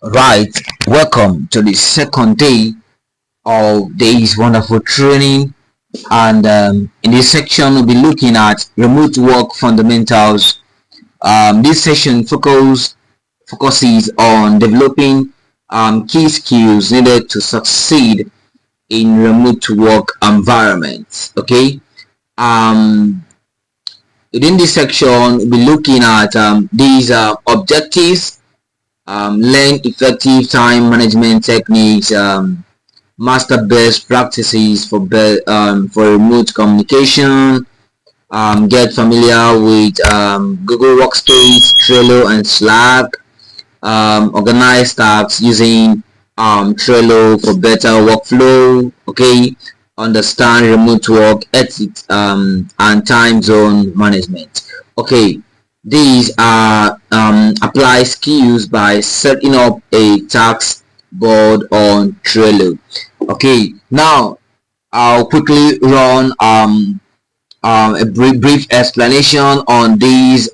Right, welcome to the second day of this wonderful training. And in this section, we'll be looking at remote work fundamentals. This session focuses on developing key skills needed to succeed in remote work environments. Okay, um, within this section, we'll be looking at these objectives, learn effective time management techniques, master best practices for remote communication, get familiar with Google Workspace, Trello, and Slack, organize tasks using Trello for better workflow. Okay, understand remote work ethics and time zone management. Okay, these are apply skills by setting up a task board on Trello. Okay, now I'll quickly run a brief explanation on these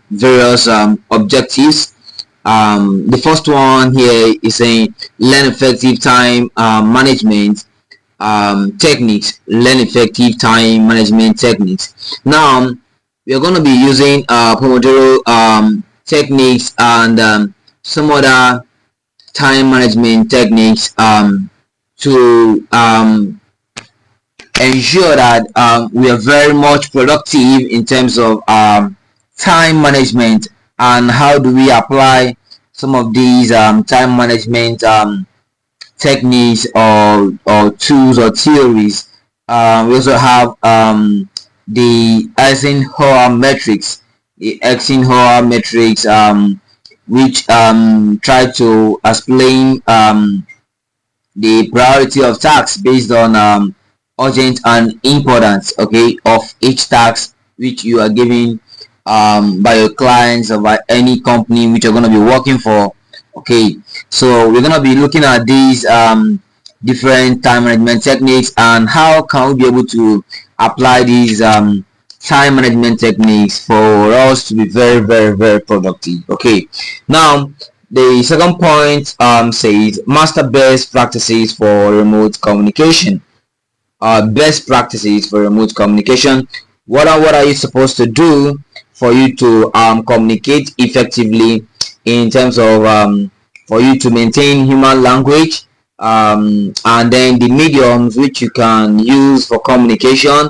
various objectives. The first one here is saying learn effective time management techniques. Learn effective time management techniques. Now we're going to be using Pomodoro techniques and some other time management techniques to ensure that we are very much productive in terms of time management. And how do we apply some of these time management techniques or tools or theories? We also have the Eisenhower metrics, which try to explain the priority of tasks based on urgent and importance, okay, of each task which you are given by your clients or by any company which you're going to be working for. Okay, so we're going to be looking at these different time management techniques and how can we be able to apply these time management techniques for us to be very productive. Okay, now the second point says master best practices for remote communication. Best practices for remote communication. What are you supposed to do for you to communicate effectively in terms of for you to maintain human language, and then the mediums which you can use for communication,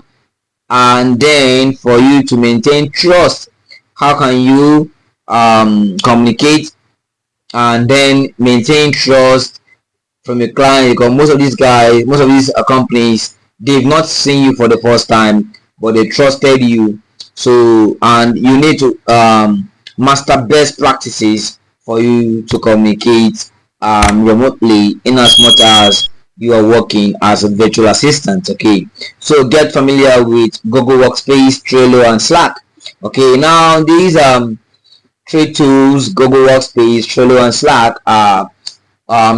and then for you to maintain trust. How can you communicate and then maintain trust from your client? Because most of these companies, they've not seen you for the first time, but they trusted you. So, and you need to master best practices for you to communicate remotely, in as much as you are working as a virtual assistant. Okay, so get familiar with Google Workspace, Trello, and Slack. Okay, now these three tools, Google Workspace, Trello, and Slack, are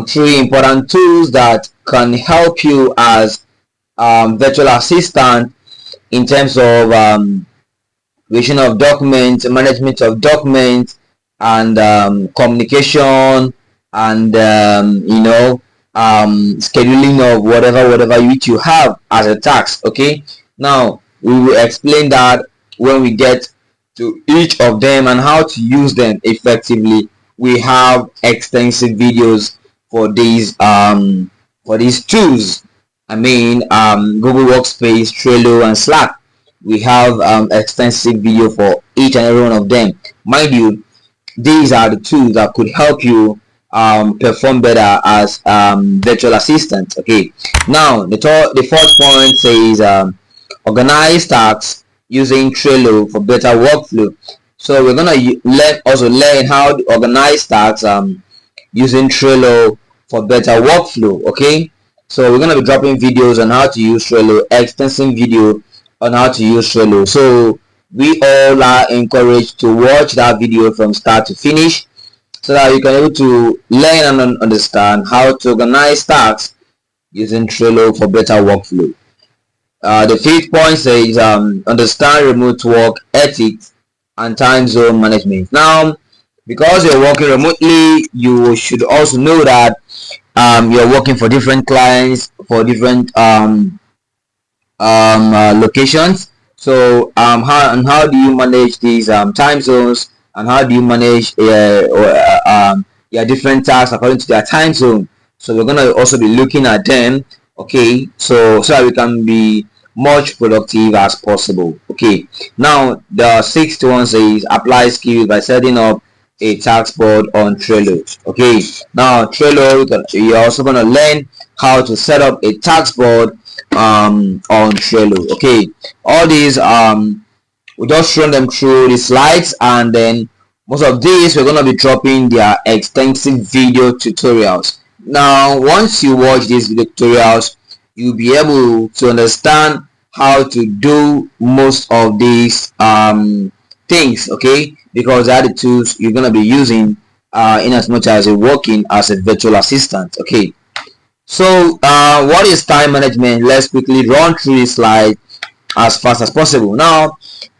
three important tools that can help you as virtual assistant in terms of creation of documents, management of documents, and communication, and scheduling of whatever which you have as a task. Okay, now we will explain that when we get to each of them and how to use them effectively. We have extensive videos for these tools. I mean, Google Workspace, Trello, and Slack. We have extensive video for each and every one of them. Mind you, these are the tools that could help you perform better as virtual assistant. Okay, now the fourth point says organize tasks using Trello for better workflow. So we're gonna learn how to organize tasks using Trello for better workflow. Okay, so we're gonna be dropping videos on how to use Trello, extensive video on how to use Trello. So we all are encouraged to watch that video from start to finish, so that you can be able to learn and understand how to organize tasks using Trello for better workflow. The fifth point says understand remote work ethics and time zone management. Now Because you're working remotely, you should also know that you're working for different clients, for different locations. So how do you manage these time zones, and how do you manage your different tasks according to their time zone? So we're gonna also be looking at them. Okay, so that we can be much productive as possible. Okay, now the sixth one says apply skills by setting up a task board on Trello. Okay, now Trello, you're also gonna learn how to set up a task board on Trello. Okay, all these we just run them through the slides, and then most of these we're gonna be dropping their extensive video tutorials. Now once you watch these video tutorials, you'll be able to understand how to do most of these things. Okay, because they are the tools you're gonna be using in as much as you're working as a virtual assistant. Okay, so what is time management? Let's quickly run through this slide as fast as possible. Now,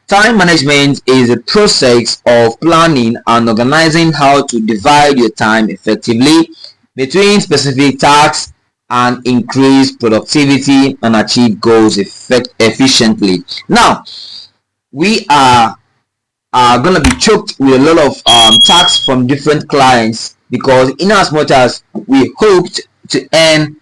time management is a process of planning and organizing how to divide your time effectively between specific tasks and increase productivity and achieve goals efficiently. Now, we are gonna be choked with a lot of tax from different clients, because in as much as we hoped to earn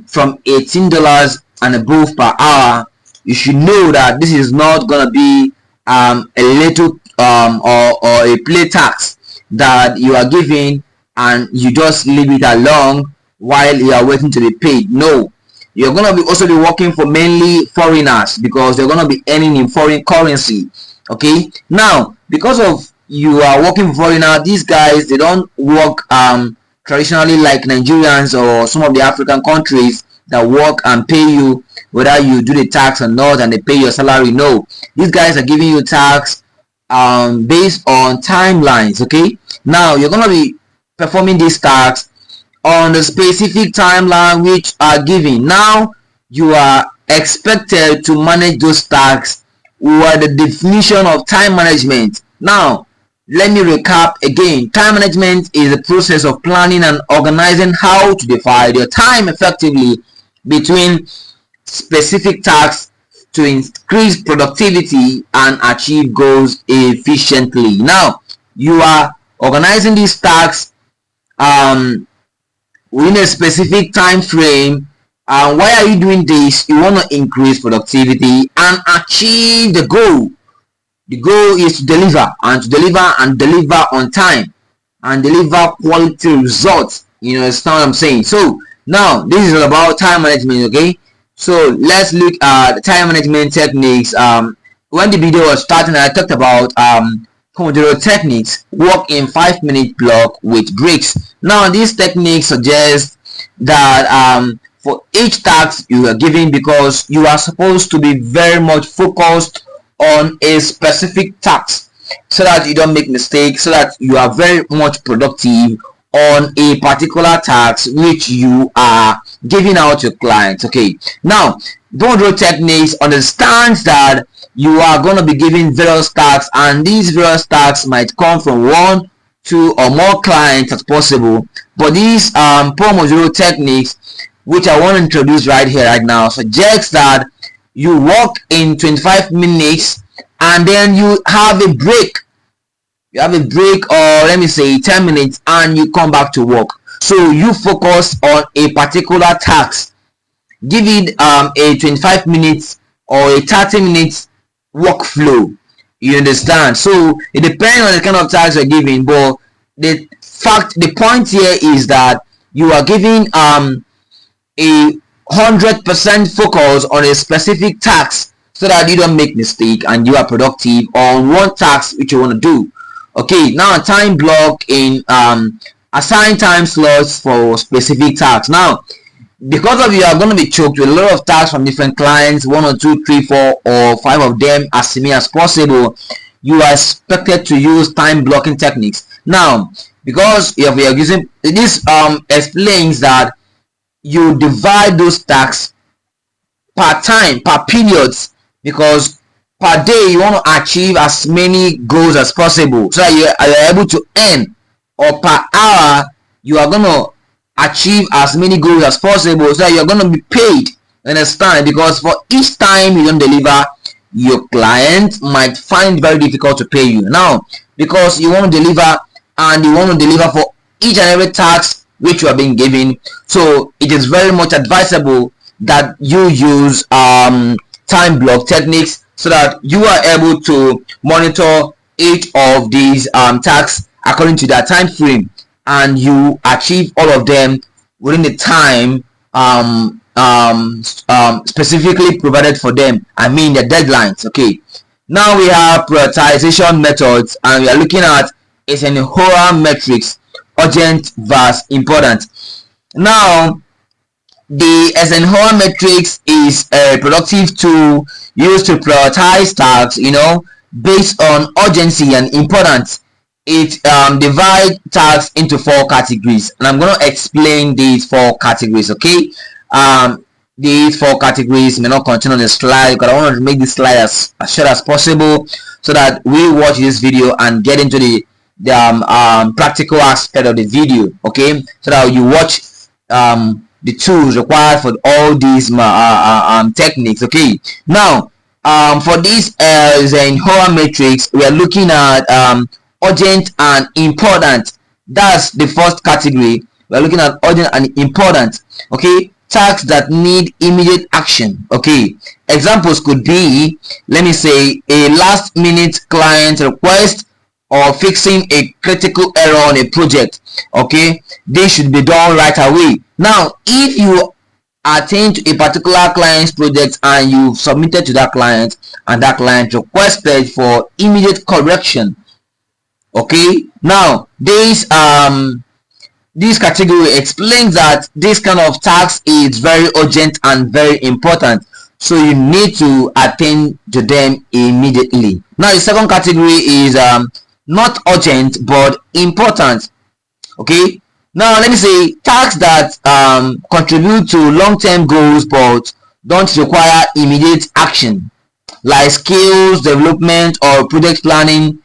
from $18 and above per hour, you should know that this is not gonna be a little or a play tax that you are giving and you just leave it along while you are waiting to be paid. No, you're gonna be also be working for mainly foreigners, because they're gonna be earning in foreign currency. Okay, now because of you are working for foreigner, these guys, they don't work traditionally like Nigerians or some of the African countries that work and pay you whether you do the tax or not, and they pay your salary. No, these guys are giving you tax based on timelines. Okay, now you're gonna be performing these tasks on the specific timeline which are given. Now you are expected to manage those tasks with the definition of time management. Now let me recap again. Time management is the process of planning and organizing how to divide your time effectively between specific tasks to increase productivity and achieve goals efficiently. Now you are organizing these tasks um, within a specific time frame. And why are you doing this? You want to increase productivity and achieve the goal. The goal is to deliver, and to deliver and deliver on time and deliver quality results. You understand what I'm saying? So now this is all about time management. Okay, so let's look at time management techniques. When the video was starting, I talked about Pomodoro techniques, work in 5-minute block with breaks. Now these techniques suggest that for each task you are given, because you are supposed to be very much focused on a specific task, so that you don't make mistakes, so that you are very much productive on a particular task which you are giving out to clients. Okay, now Pomodoro techniques understands that you are going to be given various tasks, and these various tasks might come from one, two, or more clients as possible. But these Pomodoro techniques, which I want to introduce right here right now, suggests that you work in 25 minutes and then you have a break. You have a break, or let me say 10 minutes, and you come back to work. So you focus on a particular task. Give it a 25 minutes or a 30 minutes workflow. You understand? So it depends on the kind of task you're giving, but the point here is that you are giving a 100% focus on a specific task, so that you don't make mistake and you are productive on one task which you want to do. Okay, now time block in assign time slots for specific tasks. Now because of you are going to be choked with a lot of tasks from different clients, 1 or 2, 3, 4, or 5 of them as many as possible, you are expected to use time blocking techniques. Now because if we are using this, explains that you divide those tasks per time, per periods, because per day you want to achieve as many goals as possible so that you're able to earn, or per hour you are going to achieve as many goals as possible so that you're going to be paid. Understand? Because for each time you don't deliver, your client might find it very difficult to pay you. Now, because you want to deliver and you want to deliver for each and every task which you are being given, so it is very much advisable that you use time block techniques so that you are able to monitor each of these tasks according to their time frame, and you achieve all of them within the time specifically provided for them. I mean the deadlines. Okay, now we have prioritization methods, and we are looking at Eisenhower matrix: urgent versus important. Now, the Eisenhower matrix is a productive tool used to prioritize tasks, based on urgency and importance. It divides tasks into four categories, and I'm going to explain these four categories. Okay, these four categories may not contain on the slide because I want to make this slide as short as possible so that we watch this video and get into the practical aspect of the video. Okay, so that you watch the tools required for all these techniques. Okay, now for this Eisenhower matrix, we are looking at urgent and important. That's the first category. We are looking at urgent and important. Okay, tasks that need immediate action. Okay, examples could be, let me say, a last minute client request or fixing a critical error on a project. Okay, they should be done right away. Now, if you attend to a particular client's project and you submitted to that client and that client requested for immediate correction, okay, now this category explains that this kind of task is very urgent and very important, so you need to attend to them immediately. Now the second category is not urgent but important. Okay, now let me say tasks that contribute to long-term goals but don't require immediate action, like skills development or project planning.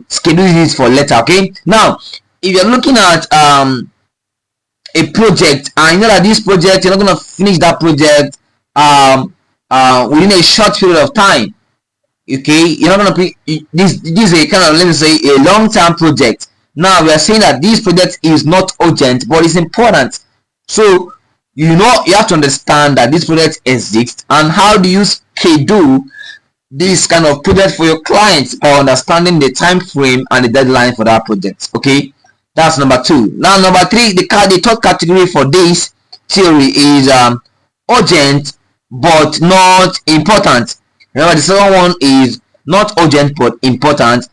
Schedule this for later. Okay, now if you're looking at a project and you know that this project you're not going to finish that project within a short period of time, okay, you're not going to this is a kind of, let me say, a long-term project. Now we are saying that this project is not urgent but it's important, so you have to understand that this project exists, and how do you schedule this kind of project for your clients by understanding the time frame and the deadline for that project. Okay, that's number two. Now number three, the third category for this theory is urgent but not important. Remember, the second one is not urgent but important.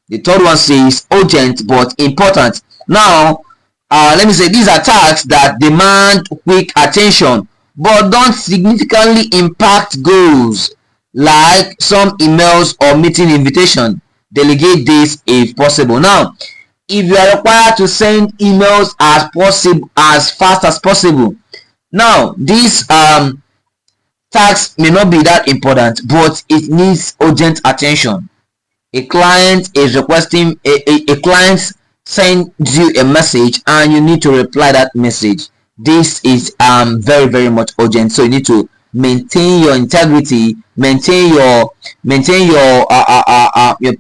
The third one says urgent but important. Now let me say these are tasks that demand quick attention but don't significantly impact goals, like some emails or meeting invitation. Delegate this if possible. Now, if you are required to send emails as fast as possible, now this task may not be that important but it needs urgent attention. A client is requesting a client sends you a message and you need to reply that message. This is very, very much urgent, so you need to maintain your integrity, maintain your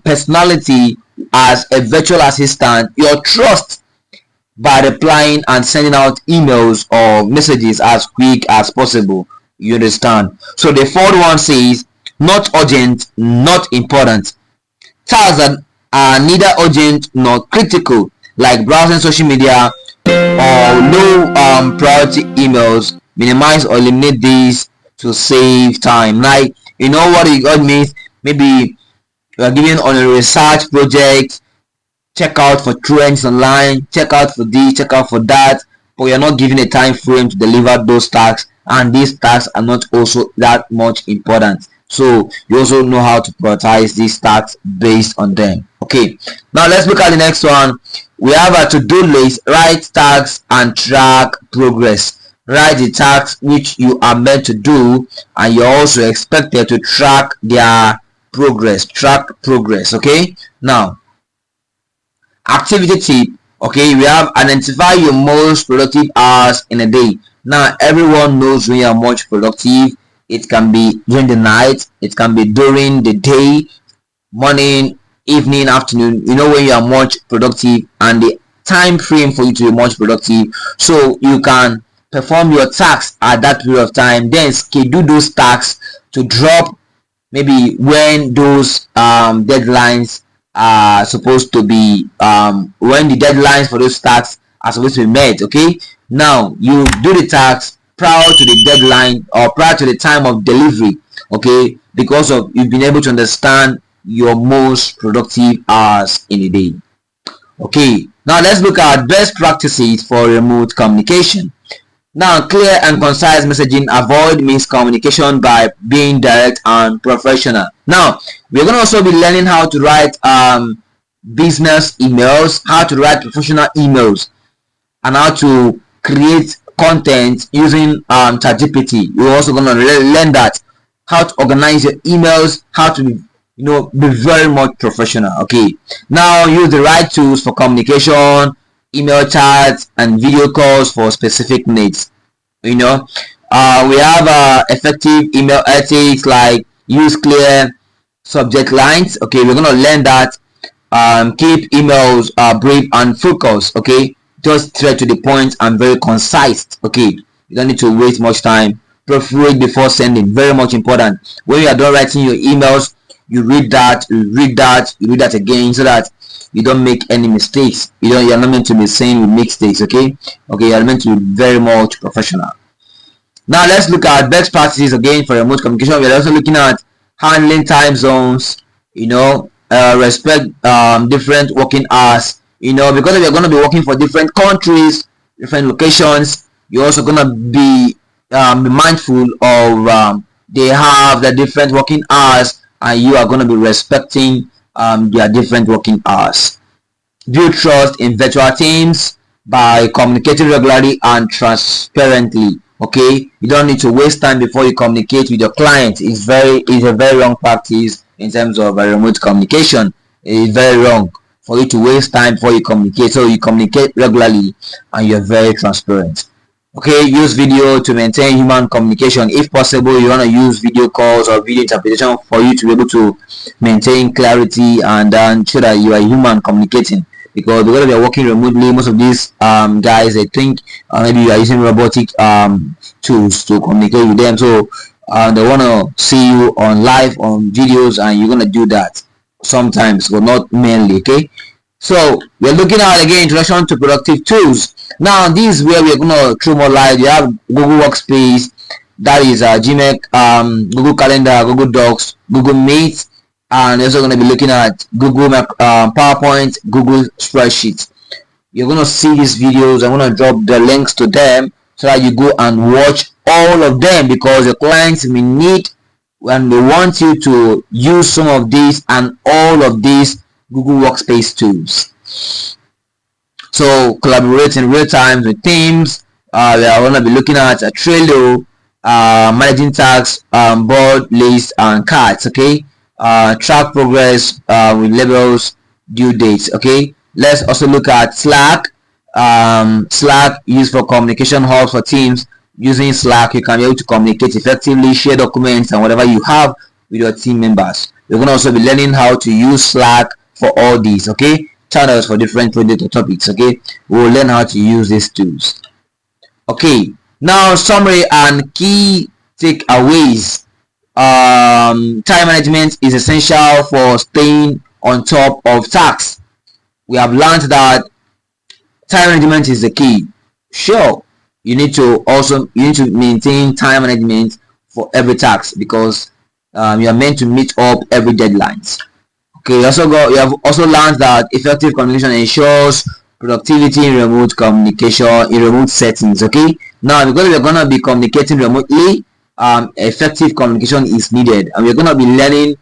personality as a virtual assistant, your trust, by replying and sending out emails or messages as quick as possible. You understand? So the fourth one says not urgent, not important. Tasks that are neither urgent nor critical, like browsing social media or low priority emails. Minimize or eliminate these to save time. Like, you know what it means? Maybe you are given on a research project, check out for trends online, check out for this, check out for that, but you're not given a time frame to deliver those tasks, and these tasks are not also that much important, so you also know how to prioritize these tasks based on them. Okay, now let's look at the next one. We have a to-do list. Write tasks and track progress. Write the tasks which you are meant to do, and you're also expected to track their progress, track progress. Okay, now activity tip. Okay, we have identify your most productive hours in a day. Now everyone knows when you are much productive. It can be during the night, it can be during the day, morning, evening, afternoon. You know when you are much productive and the time frame for you to be much productive, so you can perform your tasks at that period of time, then schedule those tasks to drop maybe when those deadlines are supposed to be when the deadlines for those tasks are supposed to be met. Okay, now you do the tasks prior to the deadline or prior to the time of delivery. Okay, because of you've been able to understand your most productive hours in a day. Okay, now let's look at best practices for remote communication. Now, clear and concise messaging, avoid miscommunication by being direct and professional. Now, we're going to also be learning how to write business emails, how to write professional emails, and how to create content using ChatGPT. You're also going to learn that how to organize your emails, how to be very much professional. Okay, now use the right tools for communication, email chats, and video calls for specific needs. We have effective email ethics like use clear subject lines. Okay, we're gonna learn that. Keep emails brief and focused. Okay, just straight to the point and very concise. Okay, you don't need to waste much time. Proofread before sending, very much important. When you are done writing your emails, you read that, you read that, you read that again, so that you don't make any mistakes. You're not meant to be saying you make mistakes. Okay, you're meant to be very much professional. Now let's look at best practices again for remote communication. We're also looking at handling time zones, respect different working hours, because we're going to be working for different countries, different locations. You're also going to be mindful of they have the different working hours, and you are going to be respecting their different working hours. Build trust in virtual teams by communicating regularly and transparently. Okay, you don't need to waste time before you communicate with your client. It's a very wrong practice in terms of remote communication. It's very wrong for you to waste time before you communicate. So you communicate regularly and you're very transparent. Okay, use video to maintain human communication. If possible, you want to use video calls or video interpretation for you to be able to maintain clarity and ensure that you are human communicating. Because we are working remotely, most of these guys, they think maybe you are using robotic tools to communicate with them. So they want to see you on live on videos, and you're gonna do that sometimes, but not mainly. Okay, so we're looking at again introduction to productive tools. Now this is where we're gonna throw more light. You have Google Workspace, that is Gmail, Google Calendar, Google Docs, Google Meet, and also going to be looking at Google PowerPoint, Google Spreadsheets. You're going to see these videos. I'm going to drop the links to them so that you go and watch all of them, because the clients may need when they want you to use some of these and all of these Google Workspace tools. So collaborate in real time with teams. We are going to be looking at a Trello, managing tasks, board, list, and cards. Okay, track progress with labels, due dates. Okay, let's also look at Slack. Slack used for communication hubs for teams. Using Slack, you can be able to communicate effectively, share documents, and whatever you have with your team members. You're going to also be learning how to use Slack for all these. Okay, channels for different project or topics. Okay, we'll learn how to use these tools. Okay, now summary and key takeaways. Time management is essential for staying on top of tasks. We have learned that time management is the key. Sure, you need to maintain time management for every task, because you are meant to meet up every deadlines. Okay, you have also learned that effective communication ensures productivity in remote communication in remote settings. Okay, now because we're gonna be communicating remotely, effective communication is needed, and we're gonna be learning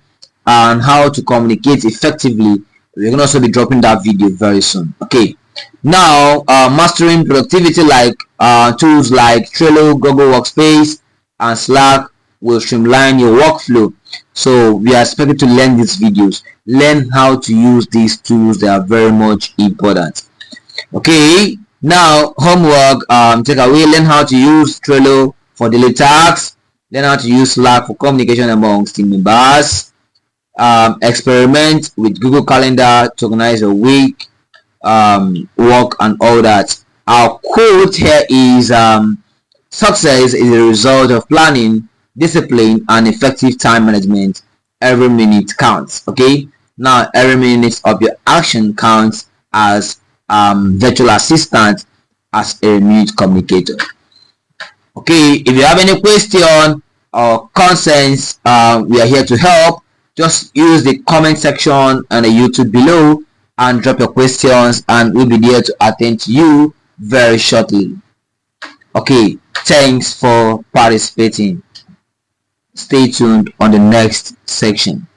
on how to communicate effectively. We're gonna also be dropping that video very soon. Okay, now mastering productivity like tools like Trello, Google Workspace, and Slack will streamline your workflow. So we are expected to learn these videos, learn how to use these tools. They are very much important. Okay, now homework, take away, learn how to use Trello for daily tasks, learn how to use Slack for communication amongst team members, experiment with Google Calendar to organize your week, work and all that. Our quote here is success is a result of planning, discipline, and effective time management. Every minute counts. Okay, now every minute of your action counts as virtual assistant, as a remote communicator. Okay, if you have any question or concerns, we are here to help. Just use the comment section on the YouTube below and drop your questions, and we'll be there to attend to you very shortly. Okay, thanks for participating. Stay tuned on the next section.